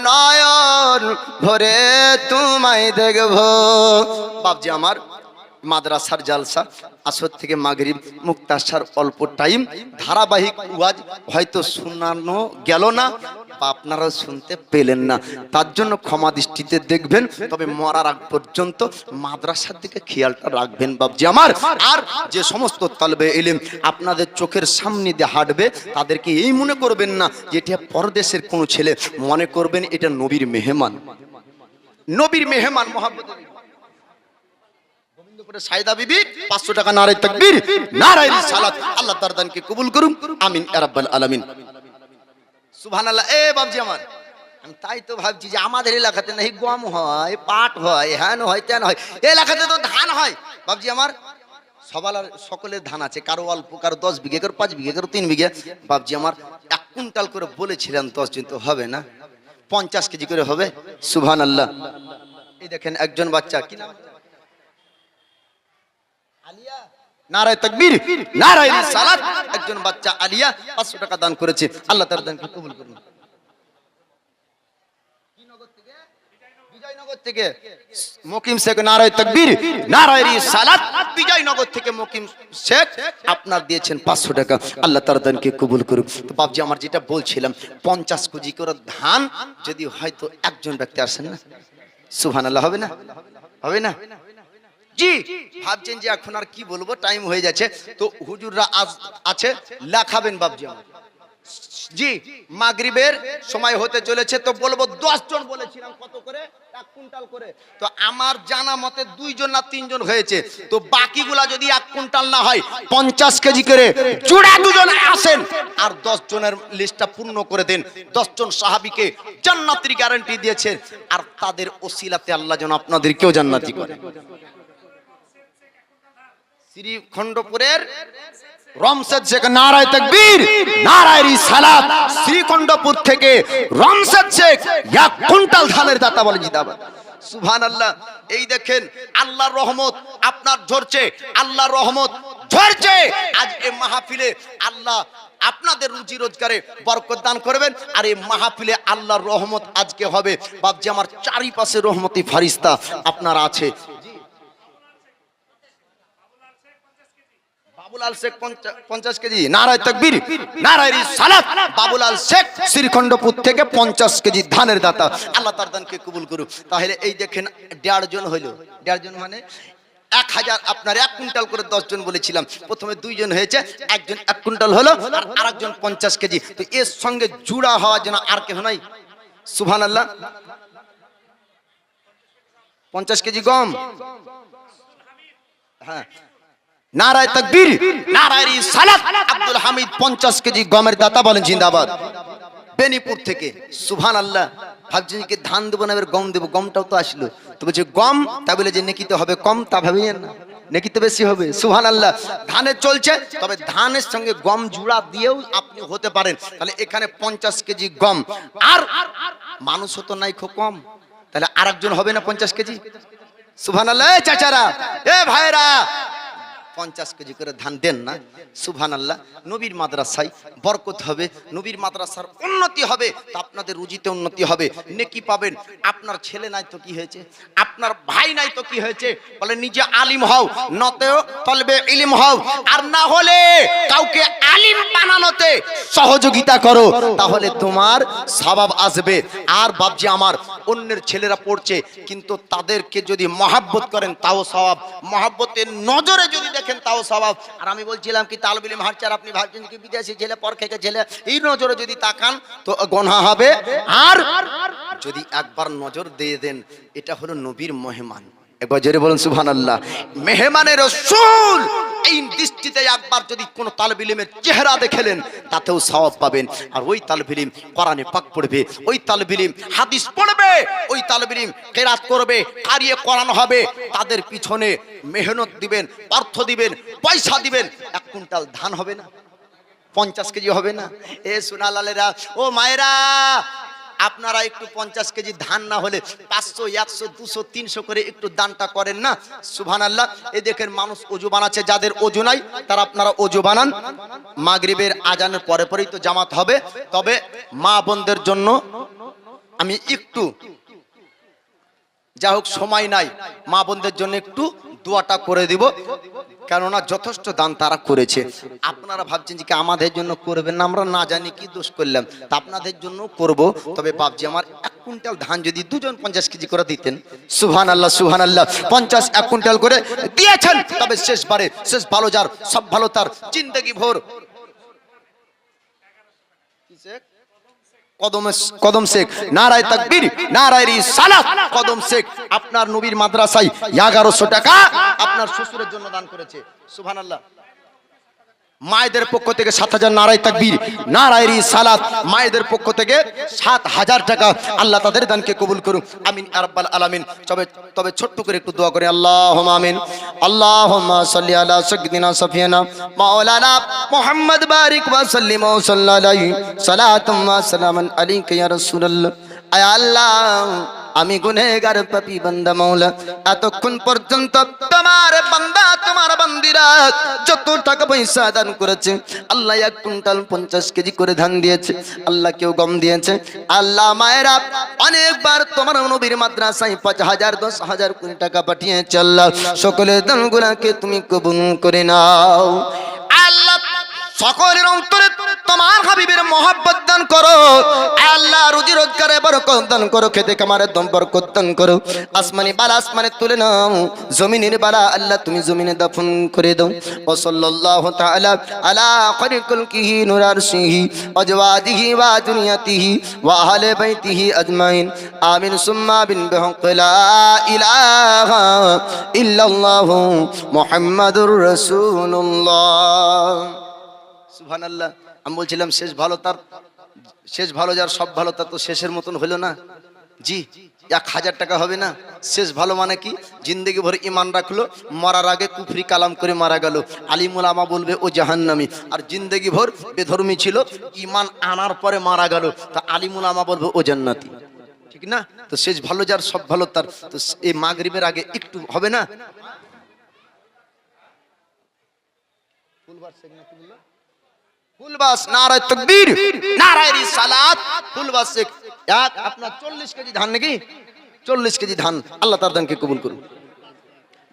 নয়ন ভরে তোমায় দেখবো। বাপজি আমার মাদ্রাসার জালসা আসর থেকে মাগরিব মুক্তাসার অল্প টাইম ধারাবাহিক ওয়াজ হয়তো শোনানো গেল না বা আপনারাও শুনতে পেলেন না, তার জন্য ক্ষমা দৃষ্টিতে দেখবেন। তবে মরার আগ পর্যন্ত মাদ্রাসার দিকে খেয়ালটা রাখবেন বাপজি আমার। আর যে সমস্ত তালবে ইলম আপনাদের চোখের সামনে দিয়ে হাঁটবে তাদেরকে এই মনে করবেন না যে এটা পরদেশের কোনো ছেলে, মনে করবেন এটা নবীর মেহমান, নবীর মেহমান। মহাব্বত সাইদা বিবি 500 টাকা নারে তাকবীর নারায়ে রিসালাত। আল্লাহ তার দানকে কবুল করুন, আমিন ইয়া রাব্বাল আলামিন। সুবহানাল্লাহ। এ বাপজি আমার, আমি তাই তো ভাবছি যে আমাদের এলাকাতে নাকি গম হয়, পাট হয়, হ্যান হয়, তেন হয়, এই এলাকাতে তো ধান হয় বাপজি আমার। সকলের ধান আছে, কারো অল্প, কারো 10 বিঘা, কারো 5 বিঘা, কারো 3 বিঘা। বাপজি আমার 1 কুইন্টাল করে বলেছিলেন 10 জন, তো হবে না, 50 কেজি করে হবে। সুবহানাল্লাহ। এই দেখেন একজন বাচ্চা, কি নাম? আলিয়া। নারায়ে তাকবীর নারায়ে রিসালাত। একজন বাচ্চা আলিয়া 500 টাকা দান করেছে, আল্লাহ তার দানকে কবুল করুন। কি নগর থেকে? বিজয়নগর থেকে মকিম শেখ। নারায়ে তাকবীর নারায়ে রিসালাত। বিজয়নগর থেকে মকিম শেখ আপনার দিয়েছেন 500 টাকা, আল্লাহ তার দানকে কবুল করুন। তো বাপজি আমার যেটা বলছিলাম, 50 কেজি করে ধান যদি হয়তো একজন ব্যক্তি আসেন না, সুবহানাল্লাহ, হবে না? হবে না? জি ভাবছেন যে এখন আর কি বলবো, টাইম হয়ে যাচ্ছে, তো হুজুররা আছে লেখাবেন বাপজি আমার। জি মাগরিবের সময় হতে চলেছে, তো বলবো 10 জন বলেছিলাম কত করে? 1 কুইন্টাল করে। তো আমার জানা মতে 2 জন না 3 জন হয়েছে, তো বাকিগুলা যদি 1 কুইন্টাল না হয় 50 কেজি করে জোড়া 2 জন আসেন আর 10 জনের লিস্টটা পূর্ণ করে দেন। 10 জন সাহাবীকে জান্নাতের গ্যারান্টি দিয়েছেন, আর তাদের ওসিলাতে আল্লাহ যেন আপনাদেরকেও জান্নাতি করে। শ্রীখণ্ডপুরের রমশেদ শেখ। নারায়ে তাকবীর নারায়ে রিসালাত। শ্রীখণ্ডপুর থেকে রমশেদ শেখ 1 কুইন্টাল ধানের দাতা বলে জিন্দাবাদ। সুবহানাল্লাহ। এই দেখেন আল্লাহর রহমত আপনার ঝরছে, আল্লাহর রহমত ঝরছে। আজ এই মাহফিলে আল্লাহ আপনাদের রুজি রোজগারে বরকত দান করবেন, আর এই মাহফিলে আল্লাহর রহমত আজকে হবে। বাপজি আমার চারিপাশে রহমতি ফারিস্তা আপনার আছে। বাবুলাল শেখ 50 কেজি। নারায়ে তাকবীর নারায়ে রিসালাত। বাবুলাল শেখ শ্রীখণ্ডপুর থেকে 50 কেজি ধানের দাতা, আল্লাহ তার দানকে কবুল করুন। তাহলে এই দেখেন 1.5 জন হলো, 1.5 জন মানে 1000। আপনার 1 কুইন্টাল করে 10 জন বলেছিলাম, প্রথমে 2 জন হয়েছে, একজন 1 কুইন্টাল হলো, আর আরেকজন 50 কেজি। তো এর সঙ্গে জুড়া হওয়ার জন্য আর কেউ নাই। সুবহানাল্লাহ। 50 কেজি গম। হ্যাঁ, নারায়ে তাকবীর নারায়ে রিসালাত। আব্দুল হামিদ 50 কেজি গমের দাতা বলেন জিন্দাবাদ, বেনিপুর থেকে। সুবহানাল্লাহ। ভাবছেন কি ধান দেবো না এবার গম দেবো, গমটাও তো আসলো, তো বলছে গম, তা বলে যে নেকিতে হবে কম তা ভাবেন না, নেকিতে বেশি হবে। সুবহানাল্লাহ। ধানে চলছে, তবে ধানের সঙ্গে গম জুড়া দিয়েও আপনি হতে পারেন। তাহলে এখানে 50 কেজি গম, আর মানুষও তো নাই খুব কম, তাহলে আরেকজন হবে না 50 কেজি। সুবহানাল্লাহ। এ চাচারা, এ ভাইরা, 50 কেজি করে ধান দেন না। সুবহানাল্লাহ। নবীর মাদ্রাসায় বরকত হবে, নবীর মাদ্রাসার উন্নতি হবে, তা আপনাদের রুজিতে উন্নতি হবে, নেকি পাবেন। আপনার ছেলে নাই তো কি হয়েছে, আপনার ভাই নাই তো কি হয়েছে, বলে নিজে আলিম হও, নতেও তলবে ইলম হও, আর না হলে কাউকে আলিম বানানোতে সহযোগিতা করো, তাহলে তোমার সওয়াব আসবে। আর বাপজি আমার অন্যের ছেলেরা পড়ছে, কিন্তু তাদেরকে যদি মহাব্বত করেন তাও সওয়াব, মহাব্বতের নজরে যদি দেখেন তাও সওয়াব। আর আমি বলছিলাম কি তালবে ইলম হারচার, আপনি ভাবছেন কি বিদেশি ছেলে, পরখেকে ছেলে, এই নজরে যদি তাকান তো গুনাহ হবে। আর যদি একবার নজর দিয়ে দেন, এটা হলো নবীর মেহমান। একবার জোরে বলুন সুবহানাল্লাহ। মেহমানের রাসূল, এই দৃষ্টিতে একবার যদি কোন তালবে ইলমের চেহারা দেখলেন তাতেও সওয়াব পাবেন। আর ওই তালবে ইলম কোরআনে পাক পড়বে, ওই তালবে ইলম হাদিস পড়বে, ওই তালবে ইলম কিরাত করবে, কারিয়ে কোরআন হবে, তাদের পিছনে মেহনত দিবেন, অর্থ দিবেন, পয়সা দিবেন। 1 কুইন্টাল ধান হবে না, 50 কেজি হবে না। এ সোনালালেরা, ও মায়েরা, আপনারা একটু 50 কেজি ধান না হলে 500, 100, 200, 300 করে একটু দানটা করেন না। সুবহানাল্লাহ। এই দেখেন মানুষ ওযু বানাচ্ছে, যাদের ওযু নাই তারা আপনারা ওযু বানান। মাগরিবের আজানের পরে পরেই তো জামাত হবে, তবে মা বোনদের জন্য আমি একটু যা হোক সময় নাই, মা বোনদের জন্য একটু দোয়াটা করে দিব, কেননা যথেষ্ট দান তারা করেছে। আপনারা ভাবছেন যে কি আমাদের জন্য করবেন না, আমরা না জানি কি দোষ করলাম, তা আপনাদের জন্য করব। তবে বাপজি আমার 1 কুইন্টাল ধান যদি দুজন 50 কেজি করে দিতেন, সুবহানাল্লাহ সুবহানাল্লাহ, 50 1 কুইন্টাল করে দিয়েছেন, তবে শেষবারে শেষ ভালো যার সব ভালো তার, জিন্দেগি ভোর কদম শেখ, নারায়ে তাকবীর, নারায়ে রিসালাত, কদম শেখ আপনার নবীর মাদ্রাসায় 1100 টাকা আপনার শ্বশুরের জন্য দান করেছে। সুবহানাল্লাহ। মায়েদের পক্ষ থেকে 7000, নারায়ে তাকবীর, নারায়ে রিসালাত, মায়েদের পক্ষ থেকে 7000 টাকা। আল্লাহ তাদের দানকে কবুল করুন, আমিন ইয়া রাব্বাল আলামিন। তবে ছোট্ট করে একটু দোয়া করে, আল্লাহুম্মা আমিন। আল্লাহুম্মা সাল্লি আলা সাইয়্যিদিনা সাফিয়ানা মাওলানা মুহাম্মদ বারিক ওয়া সাল্লিম ওয়া সাল্লাল্লাহু সালাতুম ওয়া সালামান আলাইকা ইয়া রাসূলুল্লাহ। আয় আল্লাহ, আমি গুনাহগার পাপী বান্দা মাওলা, এতক্ষণ পর্যন্ত তোমার বান্দা তোমার বান্দিরা যত টাকা পয়সা দান করেছে, আল্লাহ 1 কুইন্টাল 50 কেজি করে ধান দিয়েছে, আল্লাহ কেউ গম দিয়েছে। আল্লাহ মায়েরা অনেকবার তোমার নবীর মাদ্রাসায় 5000 10,000 কোটি টাকা পাঠিয়েছে। আল্লাহ সকলের দানগুলোকে তুমি কবুল করে নাও। আল্লাহ সকলের অন্তরে তোমার হাবিবের মহব্বত দান করো। আল্লাহ রুজি রোজগারে বরকত দান করো, খেতে কামারে দম বরকত দান করো। আসমানি বালা আসমানে তুলে নাও, জমিনের বালা আল্লাহ তুমি জমিনে দাফন করে দাও। ও সাল্লাল্লাহু তাআলা আলা খায়রি খালকিহি নূর আরশিহি আজওয়াজিহি ওয়া দুনিয়াতিহি ওয়া আহলে বাইতিহি আজমাইন, আমিন সুম্মা বিন বিহক লা ইলাহা ইল্লাল্লাহু মুহাম্মাদুর রাসূলুল্লাহ। সুবহানাল্লাহ। আমি বলছিলাম শেষ ভালো যার সব ভালো তার, তো শেষের মতন হলো না জি। 1000 টাকা হবে না, শেষ ভালো মানে কি? জিন্দেগি ভর ইমান রাখলো, মরার আগে কুফরি কালাম করে মারা গেল, আলিমুল আমা বলবে ও জাহান্নামী। আর জিন্দেগি ভর বেধর্মী ছিল, ইমান আনার পরে মারা গেল, তা আলিমুল আমা বলবে ও জান্নাতি, ঠিক না? তো শেষ ভালো যার সব ভালো তার, তো এই মাগরিবের আগে একটু হবে না? ফুলবাস, নারায়ে তাকবীর, নারায়ে রিসালাত, ফুলবাস এক আপনার 40 কেজি ধান নাকি? 40 কেজি ধান, আল্লাহ তার দানকে কবুল করুন।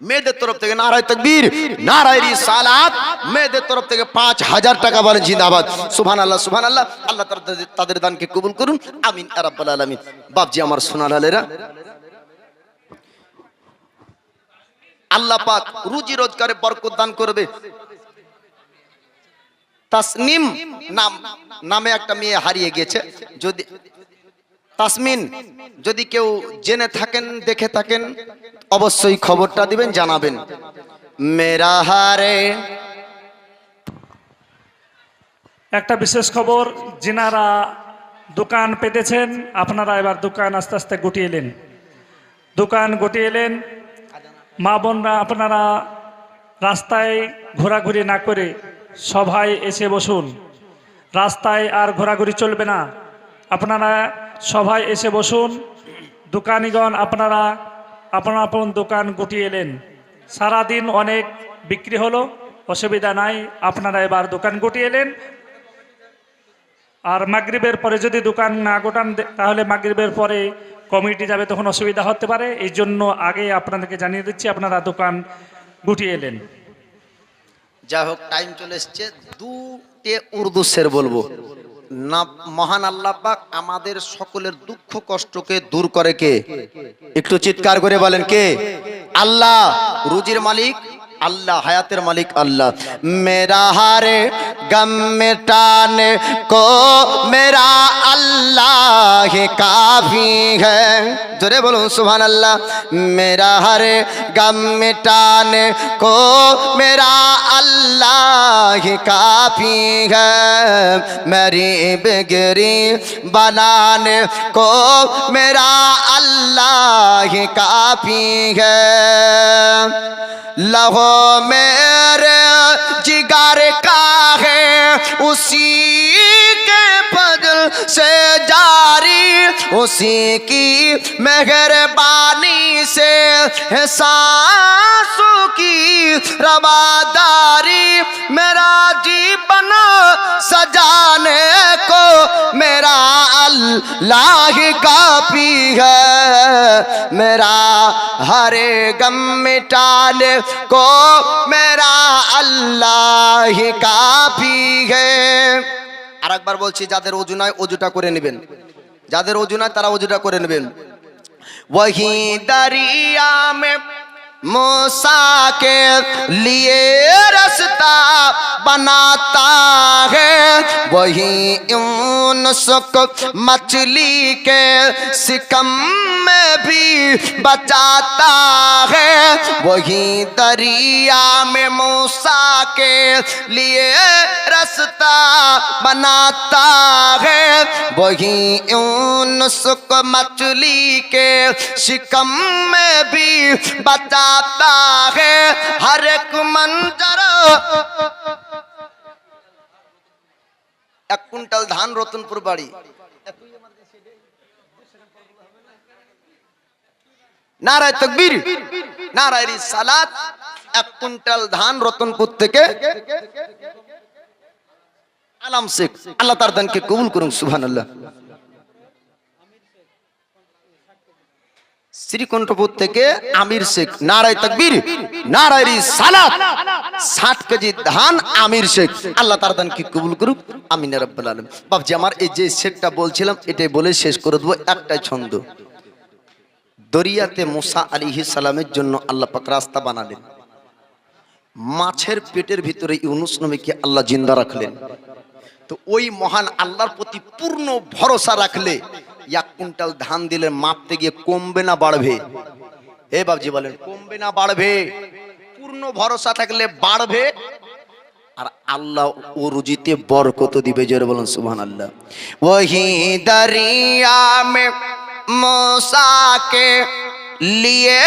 মেয়েদের তরফ থেকে নারায়ে তাকবীর, নারায়ে রিসালাত, মেয়েদের তরফ থেকে 5000 টাকা বলেন জিন্দাবাদ। সুবহানাল্লাহ সুবহানাল্লাহ, আল্লাহ তাদের দানকে কবুল করুন, আমিন ইয়া রাব্বাল আলামিন। বাপজি আমার সোনালালেরা, আল্লাহ পাক রুজি রোজগারে বরকত দান করবে। তাসনিম নামে একটা মেয়ে হারিয়ে গেছে, যদি তাসমিন যদি কেউ জেনে থাকেন দেখে থাকেন অবশ্যই খবরটা দিবেন, জানাবেন। মেরা হারে একটা বিশেষ খবর, যিনারা দোকান পেতেছেন আপনারা এবার দোকান আস্তে আস্তে গুটিয়ে এলেন, দোকান গুটিয়ে এলেন। মা বোনরা আপনারা রাস্তায় ঘোরাঘুরি না করে সভায় এসে বসুন, রাস্তায় আর ঘোরাঘুরি চলবে না, আপনারা সভায় এসে বসুন। দোকানিগণ আপনারা আপন আপন দোকান গুটিয়ে এলেন, সারাদিন অনেক বিক্রি হলো, অসুবিধা নাই, আপনারা এবার দোকান গুটিয়ে এলেন। আর মাগরিবের পরে যদি দোকান না গোটান তাহলে মাগরিবের পরে কমিটি যাবে, তখন অসুবিধা হতে পারে, এই জন্য আগে আপনাদেরকে জানিয়ে দিচ্ছি আপনারা দোকান গুটিয়ে এলেন। যা হোক টাইম চলে এসছে, 2টে উর্দু শের বলবো না। মহান আল্লাহ পাক আমাদের সকলের দুঃখ কষ্টকে দূর করে কে? একটু চিৎকার করে বলেন কে? আল্লাহ। রুজির মালিক अल्लाह, हयातेर मालिक अल्लाह। मेरा हारे गम मिटाने को मेरा अल्लाह ही काफी है। जोरे बोलो सुभान अल्लाह। मेरा हरे गम मिटाने को मेरा अल्लाह ही काफी है। मेरी बिगड़ी बनाने को मेरा अल्लाह ही काफी है। लहो मेरे जिगर का है उसी के फजल से जारी उसी की मेहरबानी से है सांसों की रवादारी मेरा जीवन सजाने को मेरा अल्लाह ही काफी है मेरा हरे गम मिटाने को मेरा अल्लाह ही काफी है। আর একবার বলছি যাদের ওযু নাই ওযুটা করে নেবেন যাদের ওযু নাই তারা ওযুটা করে নেবেন। वही दरिया में मूसा के लिए रास्ता बनाता है वही यूनुस को मछली के शिकम में भी बचाता है वही दरिया में मूसा के लिए रास्ता बनाता है वही यूनुस को मछली के शिकम में भी बचाता है हर एक मंजर। एक कुंटल धान रतनपुर बाड़ी नाराय तकबीर नाराय रिसालात एक कुंटल धान रतनपुर থেকে আলাম শেখ আল্লাহ তার দানকে কবুল করুন সুবহানাল্লাহ। শ্রীকণ্ঠপুর থেকে আমির শেখ নারায় তাকবীর নারায় রিসালাত 60 কেজি ধান আমির শেখ আল্লাহ তার দানকে কবুল করুক আমিন ইয়া রাব্বাল আলামিন। বাবজি আমার এই যে শেখটা বলছিলাম এটাই বলে শেষ করে দেব একটাই ছন্দ। দরিয়াতে মুসা আলাইহিস সালামের জন্য আল্লাহ পাক রাস্তা বানালেন মাছের পেটের ভিতরে ইউনুস নবীকে আল্লাহ জিন্দা রাখলেন। তো ওই মহান আল্লাহর প্রতি পূর্ণ ভরসা রাখলে এক কুইন্টাল ধান দিলে মাপতে গিয়ে কমবে না বাড়বে? হে বাবজি বলেন কমবে না বাড়বে? পূর্ণ ভরসা থাকলে বাড়বে আর আল্লাহ ও রুজিতে বরকত দিবে। জোরে বলুন সুবহানাল্লাহ। ওহি দরিয়া মে मूसा के लिए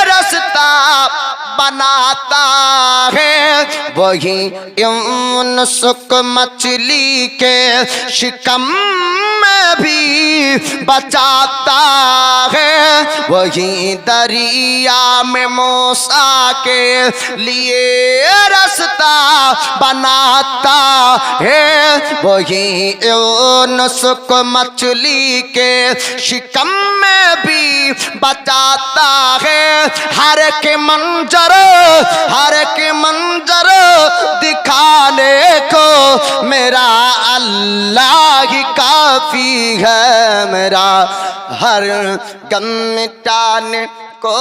रास्ता बनाता है वही यूनुस को मछली के शिकम में भी बचाता है वही दरिया में मूसा के लिए रास्ता बनाता है वही यूनुस को मछली के शिकम में भी बचाता है हर के मंजर दिखाने को मेरा अल्लाह ही काफी है मेरा हर गम मिटाने को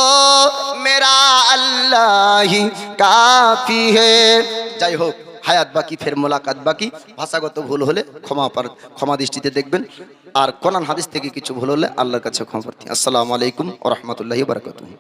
मेरा अल्लाह ही काफी है। যাই হোক হায়াত বাকি ফের মোলাকাত বাকি ভাষাগত ভুল হলে ক্ষমা দৃষ্টিতে দেখবেন আর কোরআন হাদিস থেকে কিছু ভুল হলে আল্লাহর কাছে ক্ষমা প্রার্থী। আসসালামু আলাইকুম ওয়া রাহমাতুল্লাহি ওয়া বারাকাতুহু।